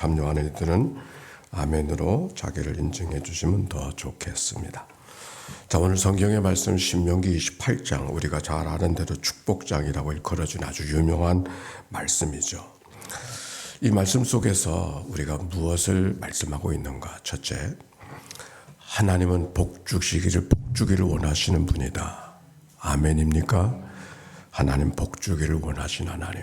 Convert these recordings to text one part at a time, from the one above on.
합류하는 이들은 아멘으로 자기를 인증해 주시면 더 좋겠습니다. 자, 오늘 성경의 말씀 신명기 28장, 우리가 잘 아는 대로 축복장이라고 일컬어진 아주 유명한 말씀이죠. 이 말씀 속에서 우리가 무엇을 말씀하고 있는가? 첫째, 하나님은 복 주기를 원하시는 분이다. 아멘입니까? 하나님 복 주기를 원하시는 하나님.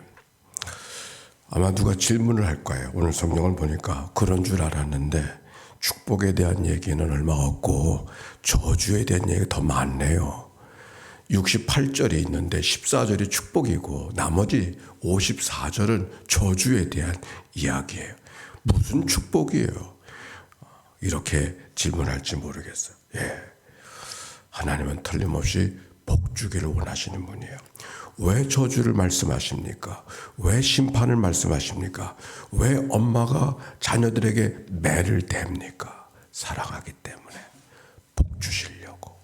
아마 누가 질문을 할 거예요. 오늘 성경을 보니까 그런 줄 알았는데 축복에 대한 얘기는 얼마 없고 저주에 대한 얘기가 더 많네요. 68절이 있는데 14절이 축복이고 나머지 54절은 저주에 대한 이야기예요. 무슨 축복이에요? 이렇게 질문할지 모르겠어요. 하나님은 틀림없이 복 주기를 원하시는 분이에요. 왜 저주를 말씀하십니까? 왜 심판을 말씀하십니까? 왜 엄마가 자녀들에게 매를 댑니까? 사랑하기 때문에 복 주시려고.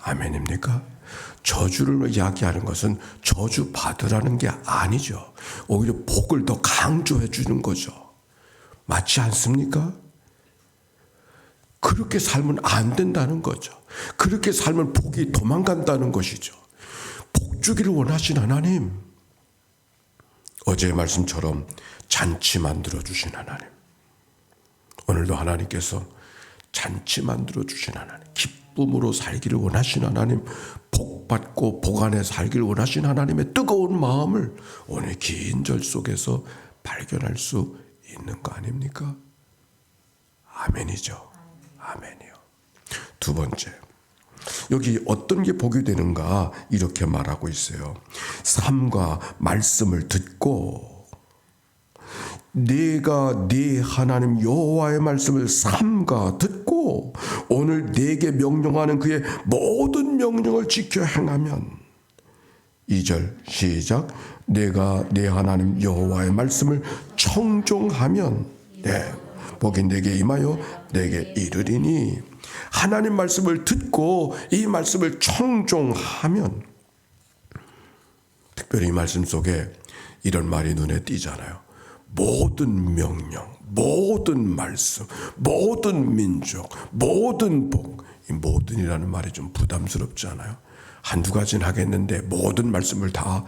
아멘입니까? 저주를 이야기하는 것은 저주 받으라는 게 아니죠. 오히려 복을 더 강조해 주는 거죠. 맞지 않습니까? 그렇게 살면 안 된다는 거죠. 그렇게 살면 복이 도망간다는 것이죠. 복 주기를 원하신 하나님, 어제의 말씀처럼 잔치 만들어 주신 하나님, 오늘도 하나님께서 잔치 만들어 주신 하나님, 기쁨으로 살기를 원하신 하나님, 복 받고 복 안에 살기를 원하신 하나님의 뜨거운 마음을 오늘 긴 절 속에서 발견할 수 있는 거 아닙니까? 아멘이죠. 아멘이요. 두 번째, 여기 어떤 게 복이 되는가 이렇게 말하고 있어요. 삶과 말씀을 듣고 네가 네 하나님 여호와의 말씀을 삼가 듣고 오늘 네게 명령하는 그의 모든 명령을 지켜 행하면, 2절 시작, 내가 네 하나님 여호와의 말씀을 청종하면 복이 내게 임하여 내게 이르리니, 하나님 말씀을 듣고 이 말씀을 청종하면, 특별히 이 말씀 속에 이런 말이 눈에 띄잖아요. 모든 명령, 모든 말씀, 모든 민족, 모든 복. 이 모든이라는 말이 좀 부담스럽지 않아요? 한두 가지는 하겠는데 모든 말씀을 다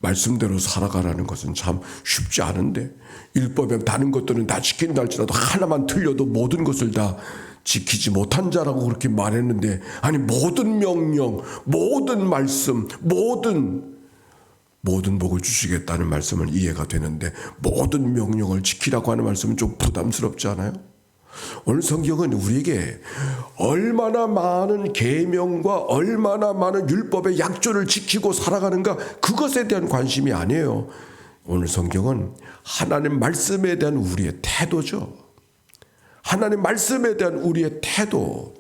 말씀대로 살아가라는 것은 참 쉽지 않은데, 율법에 다른 것들은 다 지킨다 할지라도 하나만 틀려도 모든 것을 다 지키지 못한 자라고 그렇게 말했는데, 아니 모든 명령, 모든 말씀, 모든 복을 주시겠다는 말씀은 이해가 되는데 모든 명령을 지키라고 하는 말씀은 좀 부담스럽지 않아요? 오늘 성경은 우리에게 얼마나 많은 계명과 얼마나 많은 율법의 약조를 지키고 살아가는가, 그것에 대한 관심이 아니에요. 오늘 성경은 하나님 말씀에 대한 우리의 태도죠. 하나님 말씀에 대한 우리의 태도.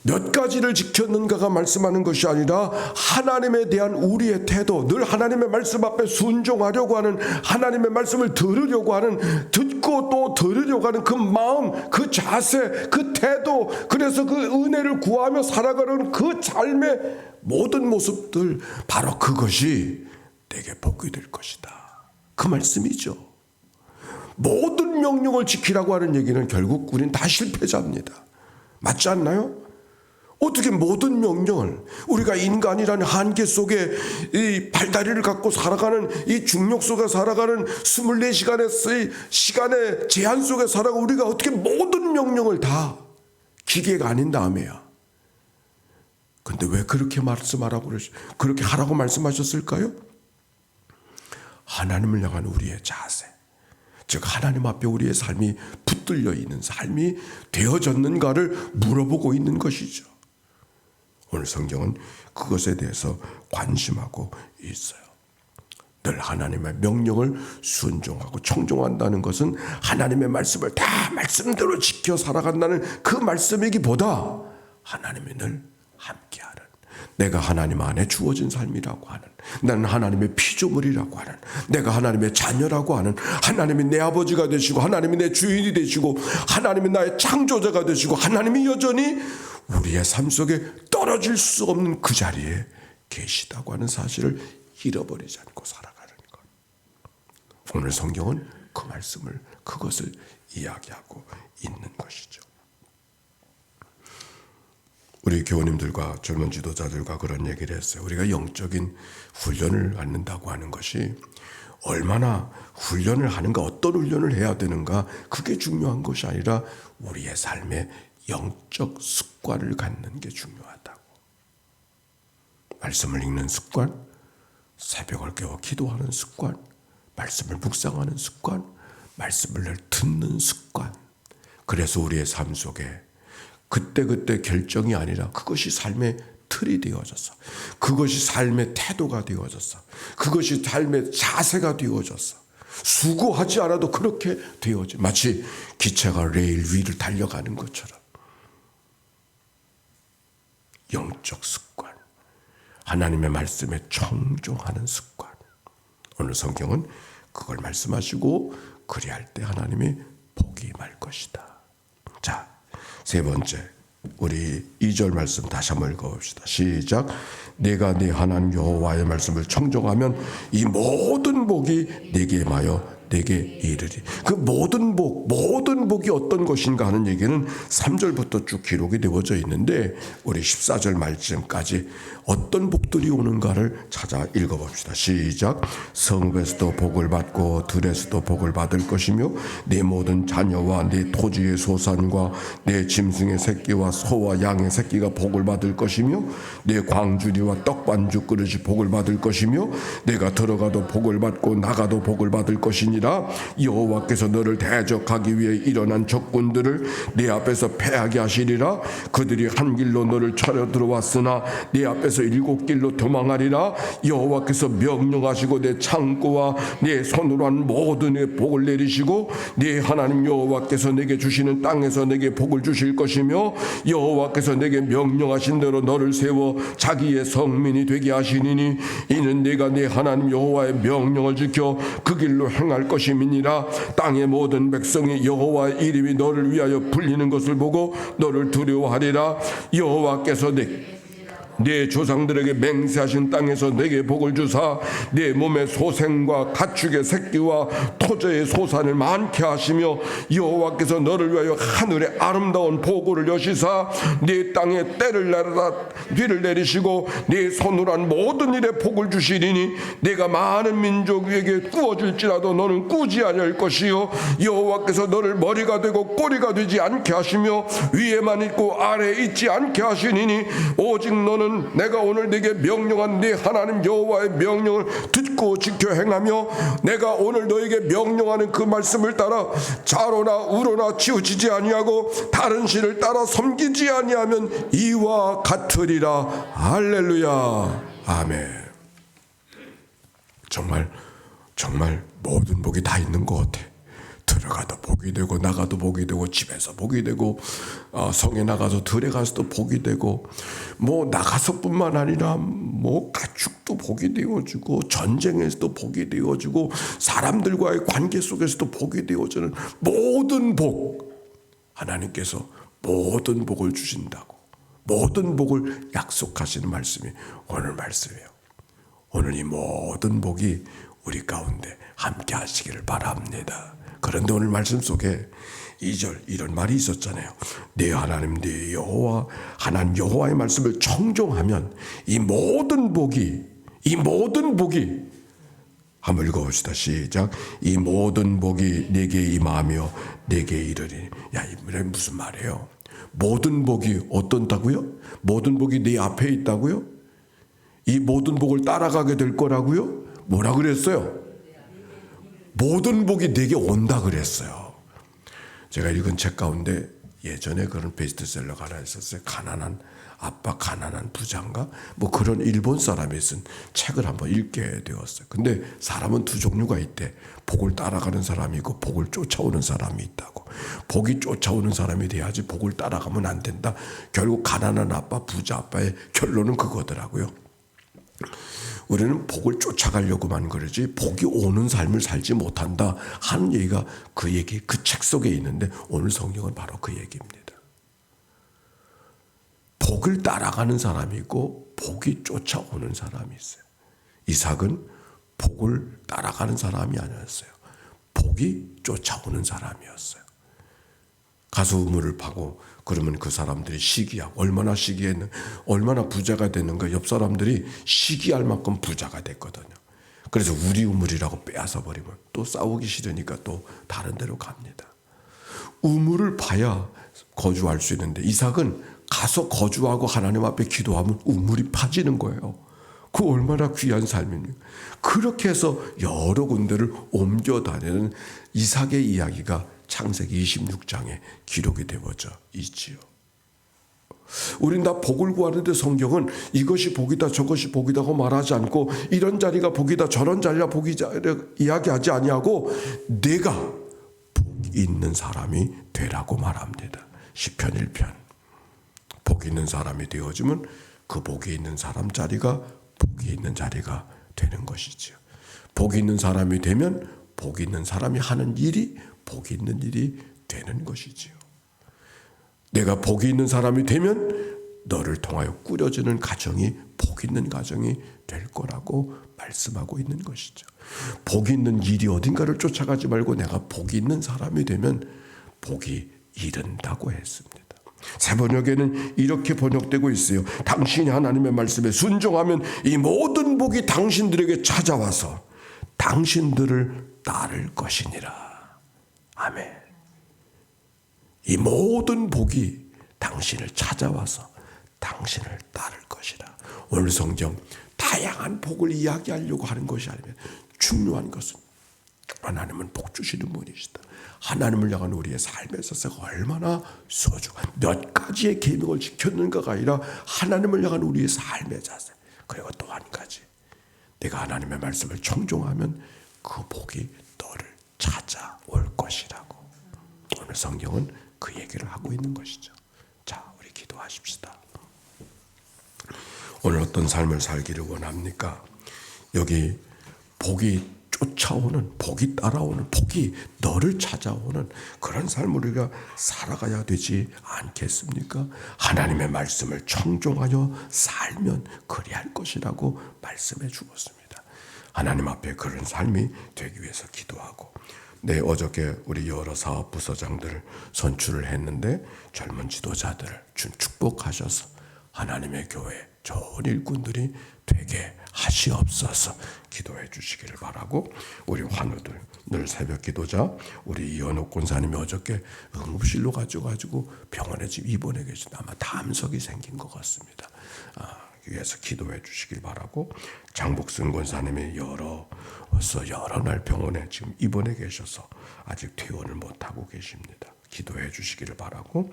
몇 가지를 지켰는가가 말씀하는 것이 아니라 하나님에 대한 우리의 태도, 늘 하나님의 말씀 앞에 순종하려고 하는, 하나님의 말씀을 들으려고 하는, 듣고 또 들으려고 하는 그 마음, 그 자세, 그 태도, 그래서 그 은혜를 구하며 살아가는 그 삶의 모든 모습들, 바로 그것이 내게 복이 될 것이다. 그 말씀이죠. 모든 명령을 지키라고 하는 얘기는 결국 우린 다 실패자입니다. 맞지 않나요? 어떻게 모든 명령을, 우리가 인간이라는 한계 속에 이 발다리를 갖고 살아가는, 이 중력 속에 살아가는 24시간의 시간의 제한 속에 살아가 우리가 어떻게 모든 명령을 다, 기계가 아닌 다음에야. 근데 왜 그렇게 말씀하라고 그렇게 하라고 말씀하셨을까요? 하나님을 향한 우리의 자세, 즉 하나님 앞에 우리의 삶이 붙들려 있는 삶이 되어졌는가를 물어보고 있는 것이죠. 오늘 성경은 그것에 대해서 관심하고 있어요. 늘 하나님의 명령을 순종하고 청종한다는 것은 하나님의 말씀을 다 말씀대로 지켜 살아간다는 그 말씀이기보다 하나님이 늘 함께하는, 내가 하나님 안에 주어진 삶이라고 하는, 나는 하나님의 피조물이라고 하는, 내가 하나님의 자녀라고 하는, 하나님이 내 아버지가 되시고 하나님이 내 주인이 되시고 하나님이 나의 창조자가 되시고 하나님이 여전히 우리의 삶 속에 떨어질 수 없는 그 자리에 계시다고 하는 사실을 잃어버리지 않고 살아가는 것. 오늘 성경은 그 말씀을, 그것을 이야기하고 있는 것이죠. 우리 교우님들과 젊은 지도자들과 그런 얘기를 했어요. 우리가 영적인 훈련을 받는다고 하는 것이 얼마나 훈련을 하는가, 어떤 훈련을 해야 되는가, 그게 중요한 것이 아니라 우리의 삶에 영적 습관을 갖는 게 중요하다고. 말씀을 읽는 습관, 새벽을 깨워 기도하는 습관, 말씀을 묵상하는 습관, 말씀을 늘 듣는 습관. 그래서 우리의 삶 속에 그때그때 결정이 아니라 그것이 삶의 틀이 되어졌어. 그것이 삶의 태도가 되어졌어. 그것이 삶의 자세가 되어졌어. 수고하지 않아도 그렇게 되어져. 마치 기차가 레일 위를 달려가는 것처럼. 영적 습관, 하나님의 말씀에 청종하는 습관. 오늘 성경은 그걸 말씀하시고 그리할 때 하나님이 복이 임할 것이다. 자, 세 번째, 우리 2절 말씀 다시 한번 읽어봅시다. 시작. 내가 네 하나님 여호와의 말씀을 청종하면 이 모든 복이 내게 임하여 내게 이르리. 그 모든 복이 어떤 것인가 하는 얘기는 3절부터 쭉 기록이 되어져 있는데 우리 14절 말씀까지 어떤 복들이 오는가를 찾아 읽어봅시다. 시작. 성읍에서도 복을 받고 들에서도 복을 받을 것이며 내 모든 자녀와 내 토지의 소산과 내 짐승의 새끼와 소와 양의 새끼가 복을 받을 것이며 내 광주리와 떡반죽 그릇이 복을 받을 것이며 내가 들어가도 복을 받고 나가도 복을 받을 것이니라. 여호와께서 너를 대적하기 위해 일어난 적군들을 네 앞에서 패하게 하시리라. 그들이 한 길로 너를 쳐려 들어왔으나 네 앞에서 7길로 도망하리라. 여호와께서 명령하시고 내 창고와 내 손으로 한 모든 의 복을 내리시고 네 하나님 여호와께서 내게 주시는 땅에서 내게 복을 주실 것이며 여호와께서 내게 명령하신 대로 너를 세워 자기의 성민이 되게 하시니니 이는 내가 네 하나님 여호와의 명령을 지켜 그 길로 행할 것임이니라. 땅의 모든 백성이 여호와의 이름이 너를 위하여 불리는 것을 보고 너를 두려워하리라. 여호와께서 내 조상들에게 맹세하신 땅에서 내게 복을 주사 내 몸의 소생과 가축의 새끼와 토저의 소산을 많게 하시며 여호와께서 너를 위하여 하늘의 아름다운 보고를 여시사 네 땅에 때를 내려다 비를 내리시고 네 손으로 한 모든 일에 복을 주시리니 내가 많은 민족 위에게 꾸어줄지라도 너는 꾸지 아니할 것이요 여호와께서 너를 머리가 되고 꼬리가 되지 않게 하시며 위에만 있고 아래에 있지 않게 하시니니 오직 너는 내가 오늘 네게 명령한 네 하나님 여호와의 명령을 듣고 지켜 행하며 내가 오늘 너에게 명령하는 그 말씀을 따라 좌로나 우로나 치우치지 아니하고 다른 신을 따라 섬기지 아니하면 이와 같으리라. 할렐루야. 아멘. 정말 모든 복이 다 있는 것 같아. 들어가도 복이 되고 나가도 복이 되고 집에서 복이 되고 성에 나가서 들에 가서도 복이 되고 뭐 나가서뿐만 아니라 뭐 가축도 복이 되어지고 전쟁에서도 복이 되어지고 사람들과의 관계 속에서도 복이 되어지는 모든 복, 하나님께서 모든 복을 주신다고, 모든 복을 약속하시는 말씀이 오늘 말씀이에요. 오늘 이 모든 복이 우리 가운데 함께 하시기를 바랍니다. 그런데 오늘 말씀 속에 2절 이런 말이 있었잖아요. 내 하나님 내 여호와 하나님 여호와의 말씀을 청종하면 이 모든 복이 한번 읽어봅시다. 시작. 이 모든 복이 내게 임하며 내게 이르리니. 야, 이 말이 무슨 말이에요? 모든 복이 어떤다고요? 모든 복이 네 앞에 있다고요? 이 모든 복을 따라가게 될 거라고요? 뭐라 그랬어요? 모든 복이 내게 온다 그랬어요. 제가 읽은 책 가운데 예전에 그런 베스트셀러가 하나 있었어요. 가난한 아빠, 가난한 부자인가? 뭐 그런 일본 사람이 쓴 책을 한번 읽게 되었어요. 근데 사람은 두 종류가 있대. 복을 따라가는 사람이 있고 복을 쫓아오는 사람이 있다고. 복이 쫓아오는 사람이 돼야지 복을 따라가면 안 된다. 결국 가난한 아빠, 부자 아빠의 결론은 그거더라고요. 우리는 복을 쫓아가려고만 그러지 복이 오는 삶을 살지 못한다 하는 얘기가 그 책 속에 있는데 오늘 성경은 바로 그 얘기입니다. 복을 따라가는 사람이 있고 복이 쫓아오는 사람이 있어요. 이삭은 복을 따라가는 사람이 아니었어요. 복이 쫓아오는 사람이었어요. 가수 우물을 파고 그러면 그 사람들이 시기하고 얼마나 시기했는, 얼마나 부자가 됐는가. 옆 사람들이 시기할 만큼 부자가 됐거든요. 그래서 우리 우물이라고 빼앗아 버리면 또 싸우기 싫으니까 또 다른 데로 갑니다. 우물을 파야 거주할 수 있는데 이삭은 가서 거주하고 하나님 앞에 기도하면 우물이 파지는 거예요. 그 얼마나 귀한 삶입니까? 그렇게 해서 여러 군데를 옮겨 다니는 이삭의 이야기가 창세기 26장에 기록이 되어져 있지요. 우린 다 복을 구하는데 성경은 이것이 복이다 저것이 복이다고 말하지 않고 이런 자리가 복이다 저런 자리가 복이다 이야기하지 아니하고 내가 복 있는 사람이 되라고 말합니다. 시편 1편. 복 있는 사람이 되어지면 그 복이 있는 사람 자리가 복이 있는 자리가 되는 것이지요. 복이 있는 사람이 되면 복이 있는 사람이 하는 일이 복이 있는 일이 되는 것이지요. 내가 복이 있는 사람이 되면 너를 통하여 꾸려지는 가정이 복 있는 가정이 될 거라고 말씀하고 있는 것이죠. 복이 있는 일이 어딘가를 쫓아가지 말고 내가 복이 있는 사람이 되면 복이 이른다고 했습니다. 새 번역에는 이렇게 번역되고 있어요. 당신이 하나님의 말씀에 순종하면 이 모든 복이 당신들에게 찾아와서 당신들을 따를 것이니라. 아멘. 이 모든 복이 당신을 찾아와서 당신을 따를 것이라. 오늘 성경 다양한 복을 이야기하려고 하는 것이 아니면 중요한 것은 하나님은 복 주시는 분이시다. 하나님을 향한 우리의 삶에 있어서 얼마나 소중한 몇 가지의 계명을 지켰는가가 아니라 하나님을 향한 우리의 삶의 자세. 그리고 또 한 가지, 내가 하나님의 말씀을 청종하면 그 복이 너를 찾아올 것이라고. 오늘 성경은 그 얘기를 하고 있는 것이죠. 자, 우리 기도하십시다. 오늘 어떤 삶을 살기를 원합니까? 여기 복이 쫓아오는, 복이 따라오는, 복이 너를 찾아오는 그런 삶을 우리가 살아가야 되지 않겠습니까? 하나님의 말씀을 청종하여 살면 그리할 것이라고 말씀해 주었습니다. 하나님 앞에 그런 삶이 되기 위해서 기도하고, 어저께 우리 여러 사업 부서장들을 선출을 했는데 젊은 지도자들을 축복하셔서 하나님의 교회 좋은 일꾼들이 되게 하시옵소서 기도해 주시기를 바라고, 우리 환우들 늘 새벽 기도자 우리 이현옥 권사님이 어저께 응급실로 가지고 병원에 지금 입원해 계신다. 아마 담석이 생긴 것 같습니다. 위해서 기도해 주시길 바라고, 장복순 권사님이 여러 날 병원에 지금 입원해 계셔서 아직 퇴원을 못하고 계십니다. 기도해 주시기를 바라고,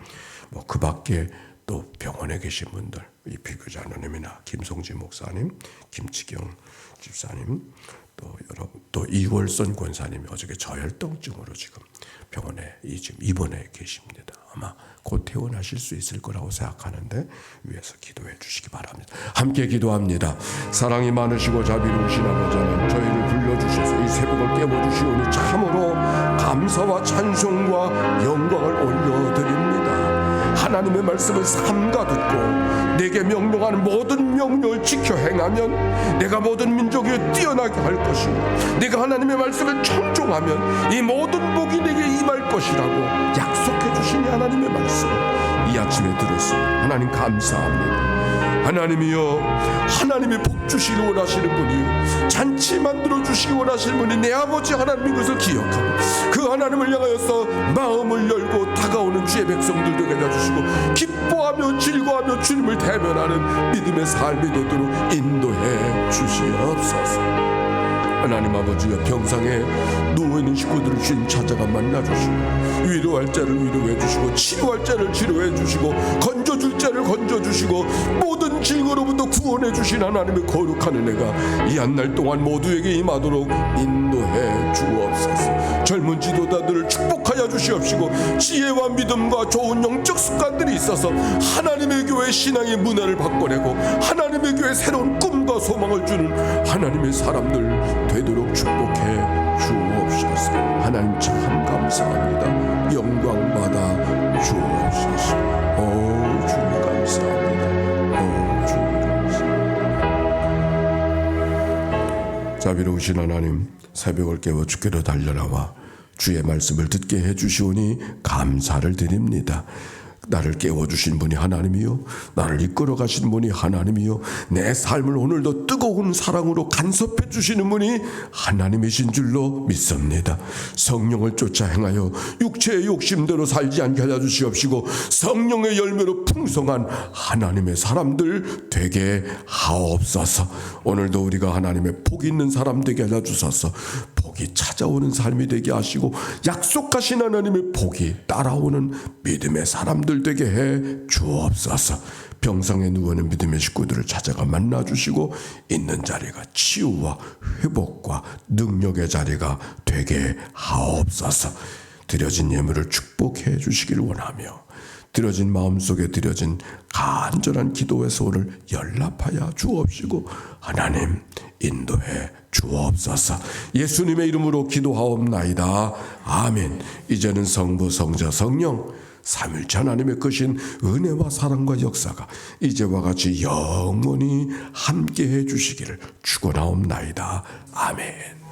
그 밖에 또 병원에 계신 분들, 이 비교자 누님이나 김송진 목사님, 김치경 집사님, 또 이월선 권사님이 어저께 저혈당증으로 지금 병원에 지금 입원해 계십니다. 아마 곧 퇴원하실 수 있을 거라고 생각하는데 위해서 기도해 주시기 바랍니다. 함께 기도합니다. 사랑이 많으시고 자비로우신 아버지는 저희를 불러주셔서 이 새벽을 깨워주시오니 참으로 감사와 찬송과 영광을 올려드립니다. 하나님의 말씀을 삼가 듣고 내게 명령하는 모든 명령을 지켜 행하면 내가 모든 민족 위에 뛰어나게 할 것이고, 내가 하나님의 말씀을 청종하면 이 모든 복이 내게 임할 것이라고 약속해 주신 하나님의 말씀 이 아침에 들었습니다. 하나님 감사합니다. 하나님이여, 하나님이 복 주시기 원하시는 분이요, 잔치 만들어 주시기 원하시는 분이 내 아버지 하나님인 것을 기억하고 그 하나님을 향하여서 마음을 열고 다가오는 주의 백성들 되게 해주시고 기뻐하며 즐거워하며 주님을 대면하는 믿음의 삶이 되도록 인도해 주시옵소서. 하나님 아버지가 병상에 누워있는 식구들을 주님 찾아가 만나주시고, 위로할 자를 위로해 주시고, 치료할 자를 치료해 주시고, 건져줄 자를 건져주시고, 모든 질거로부터 구원해 주신 하나님의 거룩한 은혜가 이 한 날 동안 모두에게 임하도록 인도해 주옵소서. 젊은 지도자들을 축복하여 주시옵시고, 지혜와 믿음과 좋은 영적 습관들이 있어서 하나님의 교회 신앙의 문화를 바꿔내고 하나님의 교회 새로운 꿈과 소망을 주는 하나님의 사람들 되도록 축복해 주옵소서. 하나님 참 감사합니다. 영광 받아 주옵소서. 주님 감사합니다. 자비로우신 하나님, 새벽을 깨워 주께로 달려나와 주의 말씀을 듣게 해주시오니 감사를 드립니다. 나를 깨워주신 분이 하나님이요, 나를 이끌어 가신 분이 하나님이요, 내 삶을 오늘도 뜨거운 사랑으로 간섭해 주시는 분이 하나님이신 줄로 믿습니다. 성령을 쫓아 행하여 육체의 욕심대로 살지 않게 하여 주시옵시고 성령의 열매로 풍성한 하나님의 사람들 되게 하옵소서. 오늘도 우리가 하나님의 복이 있는 사람 되게 하여 주소서. 복이 찾아오는 삶이 되게 하시고 약속하신 하나님의 복이 따라오는 믿음의 사람들 되게 해 주옵소서. 병상에 누워있는 믿음의 식구들을 찾아가 만나주시고 있는 자리가 치유와 회복과 능력의 자리가 되게 하옵소서. 드려진 예물을 축복해 주시길 원하며 드려진 마음속에 드려진 간절한 기도의 소원을 연락하여 주옵시고 하나님 인도해 주옵소서. 예수님의 이름으로 기도하옵나이다. 아멘. 이제는 성부 성자 성령 삼일째 하나님의 크신 은혜와 사랑과 역사가 이제와 같이 영원히 함께해 주시기를 축원하옵나이다. 아멘.